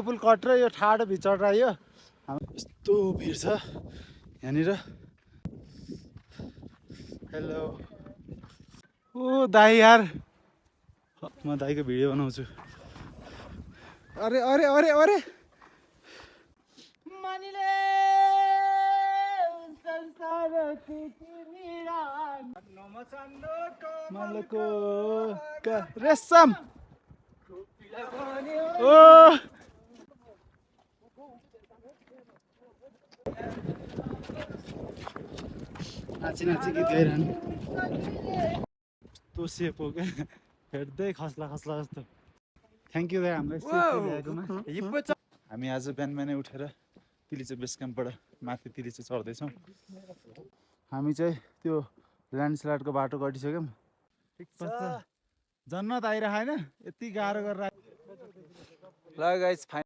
पुल cut र यो ठाडो भिचड आयो यस्तो भिड छ यहाँनिर हेलो ओ दाइ यार म दाइको भिडियो बनाउँछु अरे अरे अरे अरे रेशम ओ नाची नाची गीत गाइरहनु यस्तो सेप हो क्या हेर्दै खस्ला खस्ला जस्तो थ्याङ्क यू दाइ हामीलाई सेफ ल्याएकोमा हामी आज बिहान बिहानै उठेर तिलिचे बेस क्याम्पबाट माथि तिलिचे चढ्दैछौँ हामी चाहिँ त्यो ल्यान्डस्लाइडको बाटो कटिसक्यौँ जन्नत आइरहेको होइन यति गाह्रो गरेर ल गाइस